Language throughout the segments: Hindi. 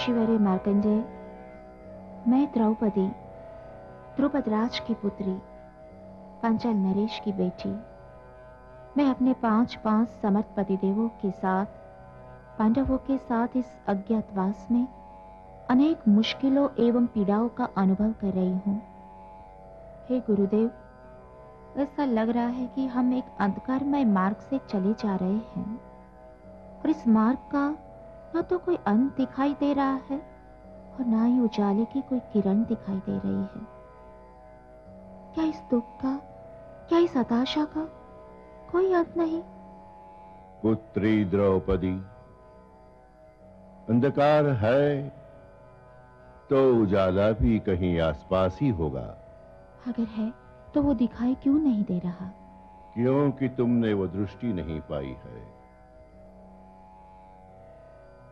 ऋषिवर्य मार्कंडेय, मैं द्रौपदी, द्रुपद राज की पुत्री, पंचाल नरेश की बेटी, मैं अपने 5 समर्थ पतिदेवों के साथ, पांडवों के साथ इस अज्ञातवास में अनेक मुश्किलों एवं पीड़ाओं का अनुभव कर रही हूं। हे गुरुदेव, ऐसा लग रहा है कि हम एक अंधकारमय मार्ग से चले जा रहे हैं और इस मार्ग का न तो कोई अंत दिखाई दे रहा है और ना ही उजाले की कोई किरण दिखाई दे रही है। क्या इस दुख का, क्या इस हताशा का कोई अंत नहीं? पुत्री द्रौपदी, अंधकार है तो उजाला भी कहीं आसपास ही होगा। अगर है तो वो दिखाई क्यों नहीं दे रहा? क्योंकि तुमने वो दृष्टि नहीं पाई है।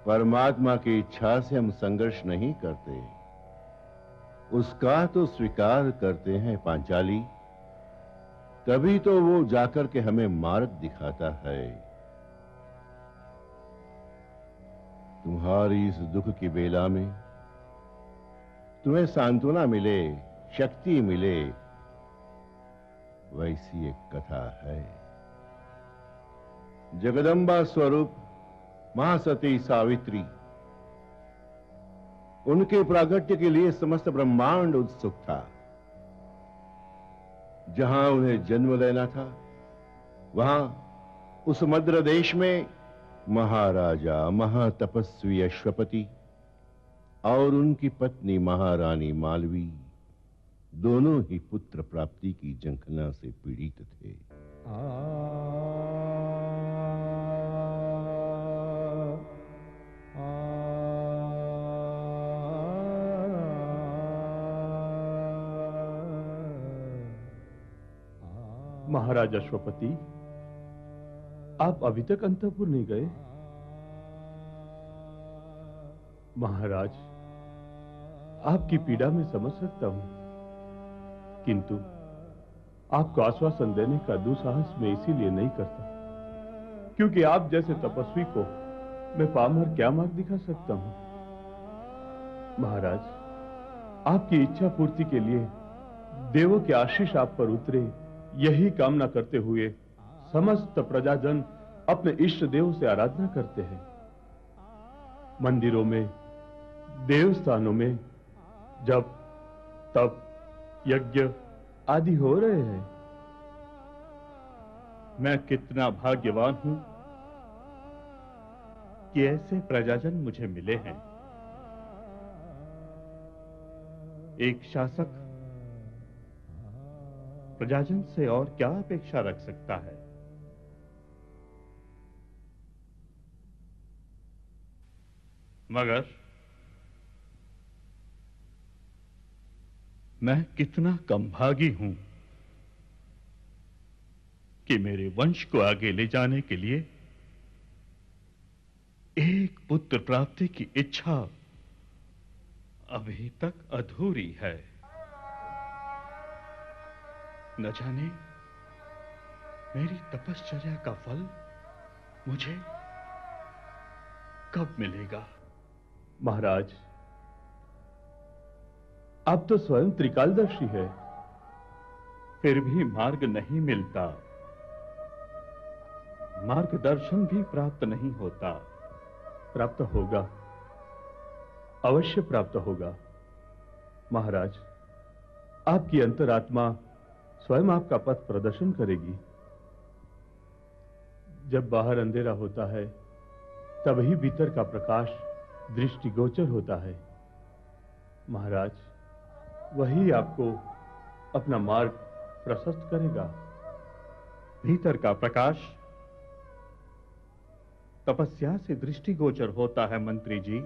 परमात्मा की इच्छा से हम संघर्ष नहीं करते, उसका तो स्वीकार करते हैं पांचाली। तभी तो वो जाकर के हमें मार्ग दिखाता है। तुम्हारी इस दुख की बेला में तुम्हें सांत्वना मिले, शक्ति मिले, वैसी एक कथा है। जगदंबा स्वरूप महासती सावित्री, उनके प्रागट्य के लिए समस्त ब्रह्मांड उत्सुक था। जहां उन्हें जन्म लेना था, वहां उस मद्र देश में महाराजा महातपस्वी अश्वपति और उनकी पत्नी महारानी मालवी दोनों ही पुत्र प्राप्ति की जंखना से पीड़ित थे। महाराज अश्वपति, आप अभी तक अंतःपुर नहीं गए? महाराज, आपकी पीड़ा में समझ सकता हूं, किंतु आपको आश्वासन देने का दुस्साहस मैं इसीलिए नहीं करता क्योंकि आप जैसे तपस्वी को मैं पामर क्या मार्ग दिखा सकता हूं। महाराज, आपकी इच्छा पूर्ति के लिए देवों के आशीष आप पर उतरे, यही कामना करते हुए समस्त प्रजाजन अपने इष्ट देव से आराधना करते हैं। मंदिरों में, देवस्थानों में जप, तप, यज्ञ आदि हो रहे हैं। मैं कितना भाग्यवान हूं कि ऐसे प्रजाजन मुझे मिले हैं। एक शासक प्रजाजन से और क्या अपेक्षा रख सकता है? मगर मैं कितना कम भागी हूं कि मेरे वंश को आगे ले जाने के लिए एक पुत्र प्राप्ति की इच्छा अभी तक अधूरी है। न जाने मेरी तपश्चर्या का फल मुझे कब मिलेगा? महाराज, आप तो स्वयं त्रिकालदर्शी है, फिर भी मार्ग नहीं मिलता, मार्गदर्शन भी प्राप्त नहीं होता। प्राप्त होगा, अवश्य प्राप्त होगा। महाराज, आपकी अंतरात्मा स्वयं आपका पथ प्रदर्शन करेगी। जब बाहर अंधेरा होता है, तभी भीतर का प्रकाश दृष्टिगोचर होता है। महाराज, वही आपको अपना मार्ग प्रशस्त करेगा। भीतर का प्रकाश तपस्या से दृष्टिगोचर होता है मंत्री जी।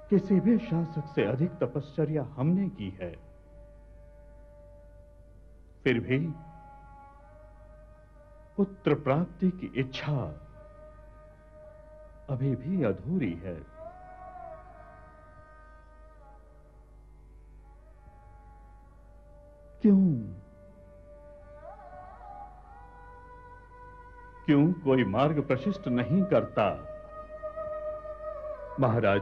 किसी भी शासक से अधिक तपश्चर्या हमने की है, फिर भी पुत्र प्राप्ति की इच्छा अभी भी अधूरी है। क्यों? क्यों कोई मार्ग प्रशिष्ट नहीं करता? महाराज,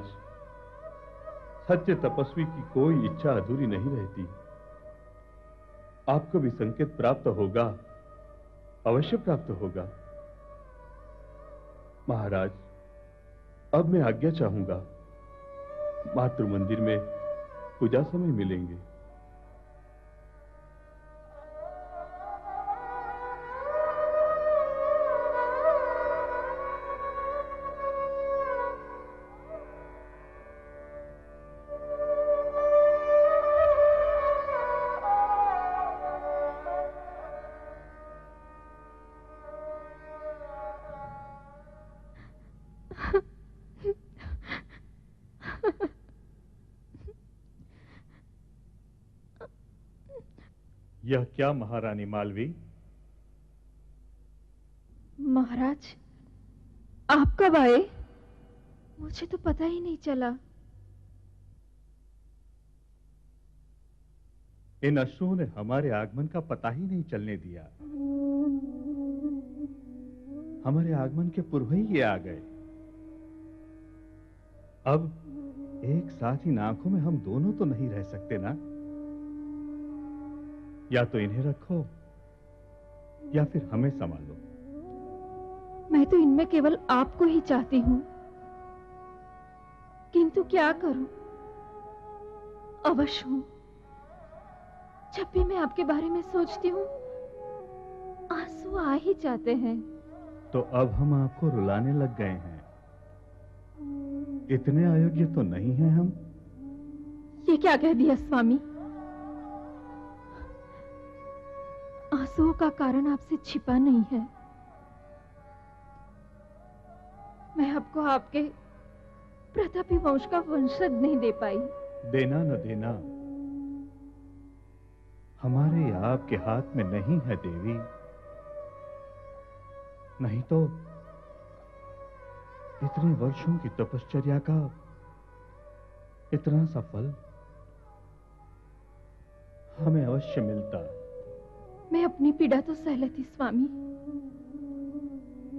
सच्चे तपस्वी की कोई इच्छा अधूरी नहीं रहती। आपको भी संकेत प्राप्त होगा, अवश्य प्राप्त होगा। महाराज, अब मैं आज्ञा चाहूंगा। मातृ मंदिर में पूजा समय मिलेंगे। यह क्या महारानी मालवी? महाराज, आप कब आए? मुझे तो पता ही नहीं चला। इन अश्रुओं ने हमारे आगमन का पता ही नहीं चलने दिया। हमारे आगमन के पूर्व ही ये आ गए। अब एक साथ इन आंखों में हम दोनों तो नहीं रह सकते ना। या तो इन्हें रखो या फिर हमें संभालो। मैं तो इनमें केवल आपको ही चाहती हूं, किंतु क्या करूं? अवश्य हूं, जब भी मैं आपके बारे में सोचती हूं आंसू आ ही जाते हैं। तो अब हम आपको रुलाने लग गए हैं। इतने अयोग्य तो नहीं हैं हम। ये क्या कह दिया स्वामी? आंसुओं का कारण आपसे छिपा नहीं है। मैं आपको आपके प्रतापी वंश का वंशज नहीं दे पाई। देना न देना हमारे या आपके हाथ में नहीं है देवी। नहीं तो इतने वर्षों की तपश्चर्या का इतना सा फल हमें अवश्य मिलता। मैं अपनी पीड़ा तो सह लेती स्वामी,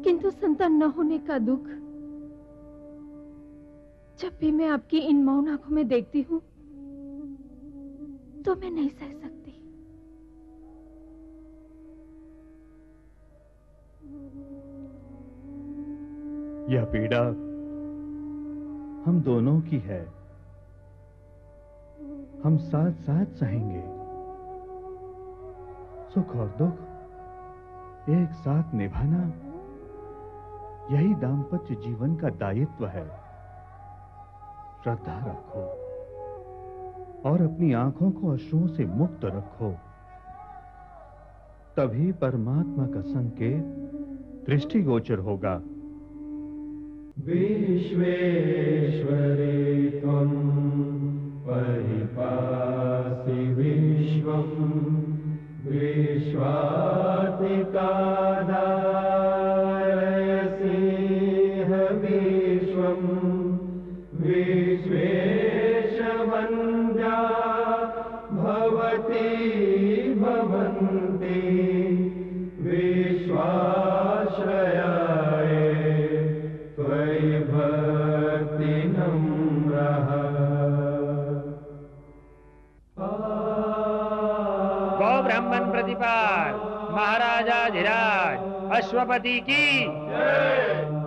किंतु संतान न होने का दुख जब भी मैं आपकी इन मौन आंखों में देखती हूं तो मैं नहीं सह सकती। यह पीड़ा हम दोनों की है। हम साथ साथ सहेंगे। सुख और दुख एक साथ निभाना, यही दाम्पत्य जीवन का दायित्व है। श्रद्धा रखो और अपनी आंखों को अश्रुओं से मुक्त रखो, तभी परमात्मा का संकेत दृष्टिगोचर होगा। विश्वेश्वरे त्वं परिपासि विश्वम् विश्वातिकादारयसिंह विश्वम् विश्वेशवन्द्या भवति भवन्ति विश्वाश्रयाय त्वयि भक्ति नम्रः। ब्राह्मण प्रतिपाल महाराजाधिराज अश्वपति की,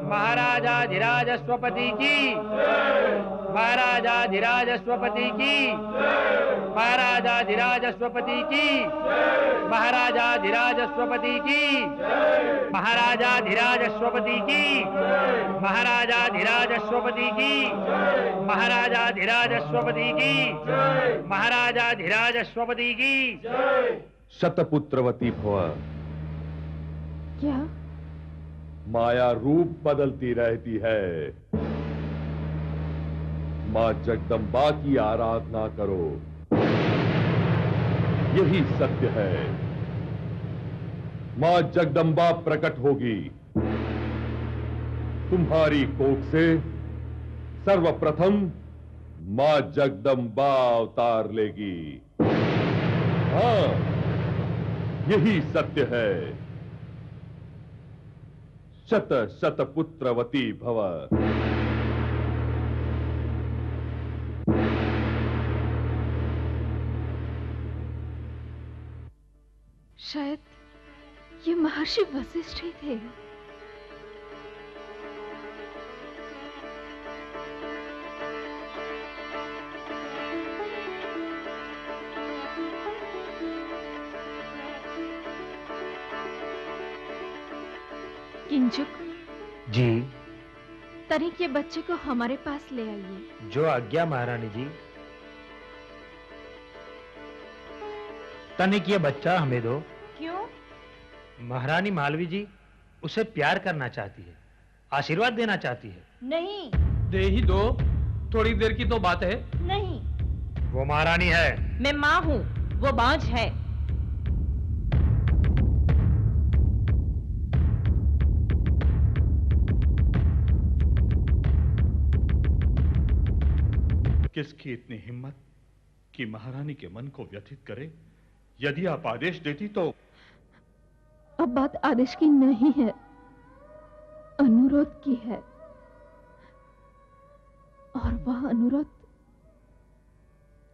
महाराजाधिराज अश्वपति की, महाराजाधिराज अश्वपति की, महाराजाधिराज अश्वपति की, महाराजाधिराज अश्वपति की, महाराजाधिराज अश्वपति की, महाराजाधिराज अश्वपति की, महाराजाधिराज अश्वपति की, महाराजाधिराज अश्वपति की। शतपुत्रवती भव। क्या? माया रूप बदलती रहती है। मां जगदम्बा की आराधना करो, यही सत्य है। मां जगदम्बा प्रकट होगी। तुम्हारी कोख से सर्वप्रथम मां जगदम्बा अवतार लेगी। हाँ, यही सत्य है। शत शत पुत्रवती भव। शायद ये महर्षि वशिष्ठ ही थे। किंचुक जी। तनिक ये बच्चे को हमारे पास ले आइए। जो आज्ञा महारानी जी। तनिक ये बच्चा हमें दो। क्यों? महारानी मालवी जी उसे प्यार करना चाहती है, आशीर्वाद देना चाहती है। नहीं। दे ही दो, थोड़ी देर की तो बात है। नहीं। वो महारानी है। मैं माँ हूँ, वो बांझ है। किसकी इतनी हिम्मत कि महारानी के मन को व्यथित करे? यदि आप आदेश देती तो। अब बात आदेश की नहीं है, अनुरोध की है। और वह अनुरोध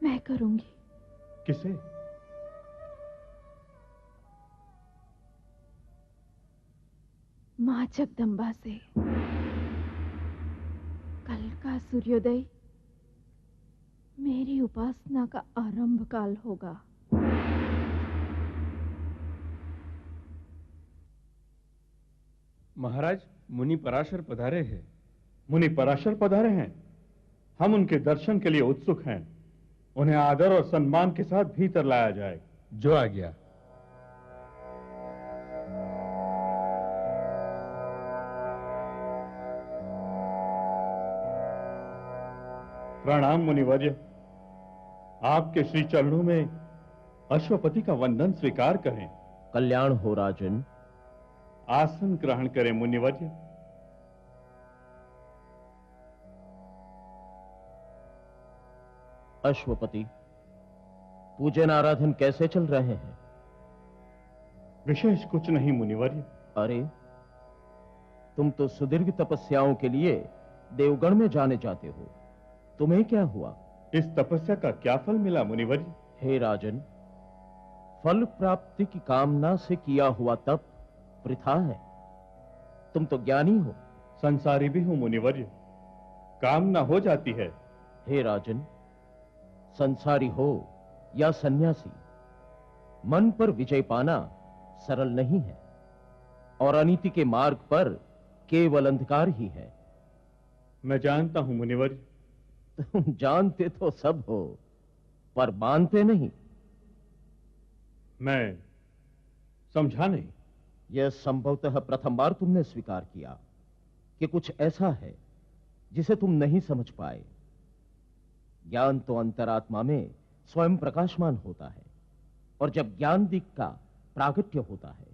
मैं करूंगी। किसे? मां जगदंबा से। कल का सूर्योदय मेरी उपासना का आरंभ काल होगा। महाराज, मुनि पराशर पधारे हैं। मुनि पराशर पधारे हैं? हम उनके दर्शन के लिए उत्सुक हैं। उन्हें आदर और सम्मान के साथ भीतर लाया जाए। जो आज्ञा। प्रणाम मुनिवर्य। आपके श्री चरणों में अश्वपति का वंदन स्वीकार करें। कल्याण हो राजन। आसन ग्रहण करें मुनिवर्य। अश्वपति, पूजन आराधन कैसे चल रहे हैं? विशेष कुछ नहीं मुनिवर्य। अरे, तुम तो सुदीर्घ तपस्याओं के लिए देवगण में जाने जाते हो। तुम्हें क्या हुआ? इस तपस्या का क्या फल मिला मुनिवर्य? हे राजन, फल प्राप्ति की कामना से किया हुआ तप वृथा है। तुम तो ज्ञानी हो। संसारी भी हूं मुनिवर्य, कामना हो जाती है। हे राजन, संसारी हो या सन्यासी, मन पर विजय पाना सरल नहीं है और अनीति के मार्ग पर केवल अंधकार ही है। मैं जानता हूं मुनिवर्य। तुम जानते तो सब हो, पर मानते नहीं। मैं समझा नहीं। यह संभवतः प्रथम बार तुमने स्वीकार किया कि कुछ ऐसा है जिसे तुम नहीं समझ पाए। ज्ञान तो अंतरात्मा में स्वयं प्रकाशमान होता है, और जब ज्ञान दिक का प्रागट्य होता है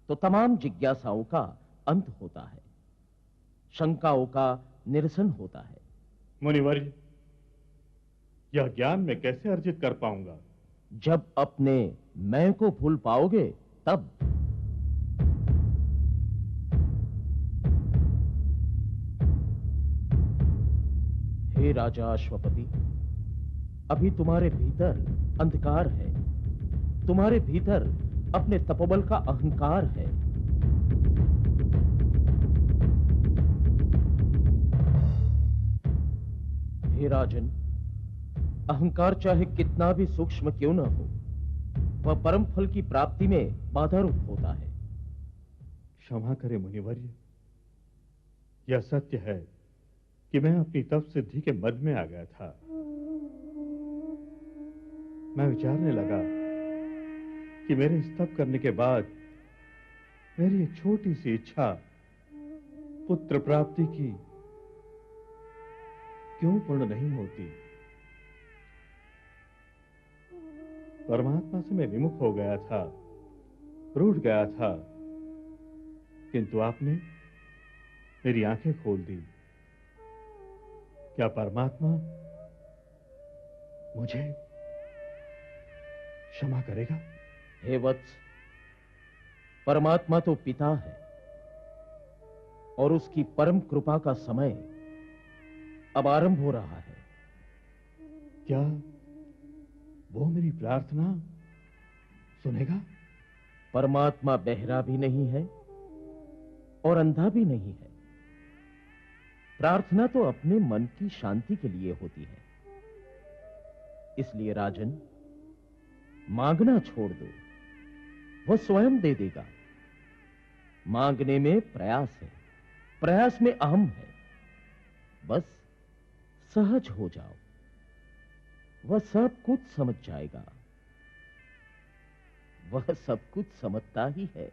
तो तमाम जिज्ञासाओं का अंत होता है, शंकाओं का निरसन होता है। मुनिवर्य, यह ज्ञान मैं कैसे अर्जित कर पाऊंगा? जब अपने मैं को भूल पाओगे तब। हे राजा अश्वपति, अभी तुम्हारे भीतर अंधकार है। तुम्हारे भीतर अपने तपोबल का अहंकार है। हे राजन, अहंकार चाहे कितना भी सूक्ष्म क्यों न हो, वह परम फल की प्राप्ति में बाधा रूप होता है। क्षमा करें मुनिवर्य, यह सत्य है कि मैं अपनी तप सिद्धि के मद में आ गया था। मैं विचारने लगा कि मेरे इस तप करने के बाद मेरी एक छोटी सी इच्छा पुत्र प्राप्ति की क्यों पूर्ण नहीं होती। परमात्मा से मैं विमुख हो गया था, रूठ गया था, किंतु आपने मेरी आंखें खोल दी। क्या परमात्मा मुझे क्षमा करेगा? हे वत्स, परमात्मा तो पिता है, और उसकी परम कृपा का समय अब आरंभ हो रहा है। क्या वो मेरी प्रार्थना सुनेगा? परमात्मा बहरा भी नहीं है और अंधा भी नहीं है। प्रार्थना तो अपने मन की शांति के लिए होती है। इसलिए राजन, मांगना छोड़ दो, वह स्वयं दे देगा। मांगने में प्रयास है, प्रयास में अहम है। बस सहज हो जाओ, वह सब कुछ समझ जाएगा। वह सब कुछ समझता ही है।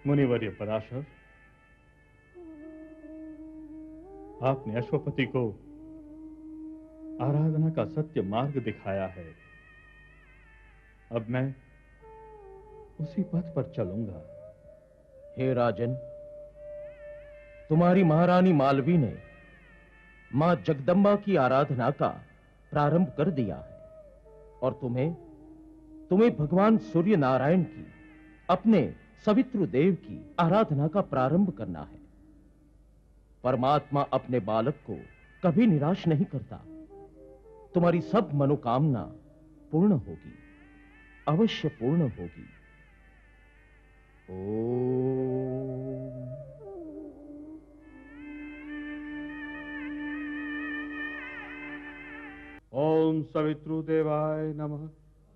मुनिवर्य पराशर, आपने अश्वपति को आराधना का सत्य मार्ग दिखाया है। अब मैं उसी पथ पर चलूंगा। हे राजन, तुम्हारी महारानी मालवी ने मां जगदंबा की आराधना का प्रारंभ कर दिया है और तुम्हें भगवान सूर्य नारायण की, अपने सवित्र देव की आराधना का प्रारंभ करना है। परमात्मा अपने बालक को कभी निराश नहीं करता। तुम्हारी सब मनोकामना पूर्ण होगी, अवश्य पूर्ण होगी। ओम सवितृदेवाय नमः।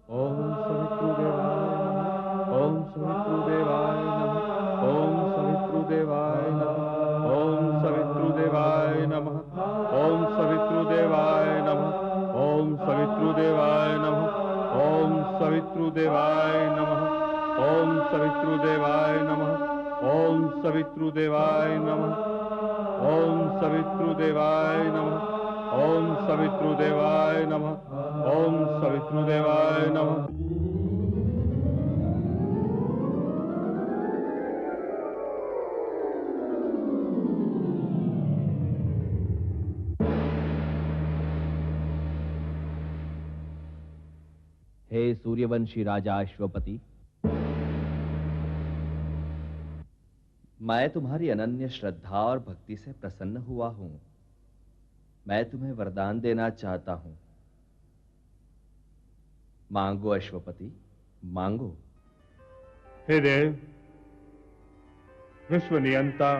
ओम सवितृदेवाय नमः। ओम सवितृदेवाय नमः। ओम सवितृदेवाय नमः। ओम सवितृदेवाय नमः। ओम सवितृदेवाय नमः। ओम सवितृदेवाय नमः। ओम सवितृदेवाय नमः। ओम सवितृदेवाय नमः। ओम सवितृदेवाय नमः। ओम सवितृदेवाय नमः। ओम सवितृदेवाय नमः। ओम सवितृदेवाय नमः। हे सूर्यवंशी राजा अश्वपति, मैं तुम्हारी अनन्य श्रद्धा और भक्ति से प्रसन्न हुआ हूं। मैं तुम्हें वरदान देना चाहता हूं। मांगो अश्वपति, मांगो। हे देव, विश्व नियंता,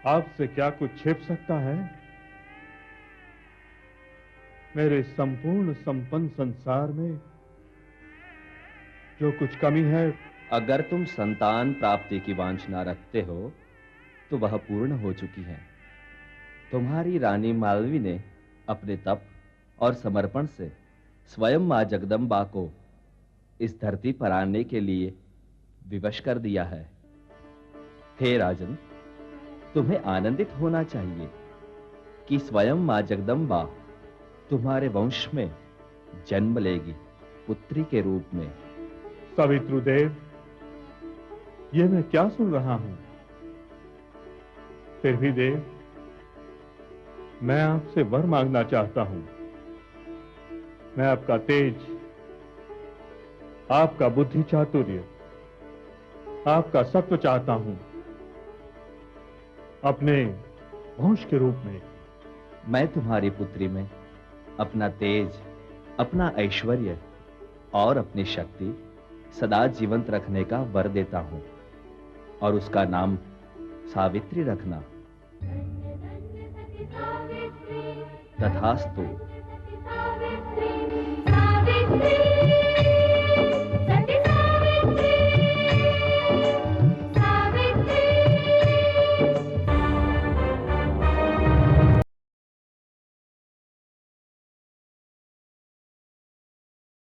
आपसे क्या कुछ छिप सकता है? मेरे संपूर्ण संपन्न संसार में जो कुछ कमी है, अगर तुम संतान प्राप्ति की वांछना रखते हो तो वह पूर्ण हो चुकी है। तुम्हारी रानी मालवी ने अपने तप और समर्पण से स्वयं मां जगदंबा को इस धरती पर आने के लिए विवश कर दिया है। हे राजन, तुम्हें आनंदित होना चाहिए कि स्वयं मां जगदंबा तुम्हारे वंश में जन्म लेगी, पुत्री के रूप में। सवितृदेव, ये मैं क्या सुन रहा हूं? फिर भी देव, मैं आपसे वर मांगना चाहता हूं। मैं आपका तेज, आपका बुद्धि चातुर्य, आपका सत्व चाहता हूं, अपने वंश के रूप में। मैं तुम्हारी पुत्री में अपना तेज, अपना ऐश्वर्य और अपनी शक्ति सदा जीवंत रखने का वर देता हूं और उसका नाम सावित्री रखना। तथास्तु।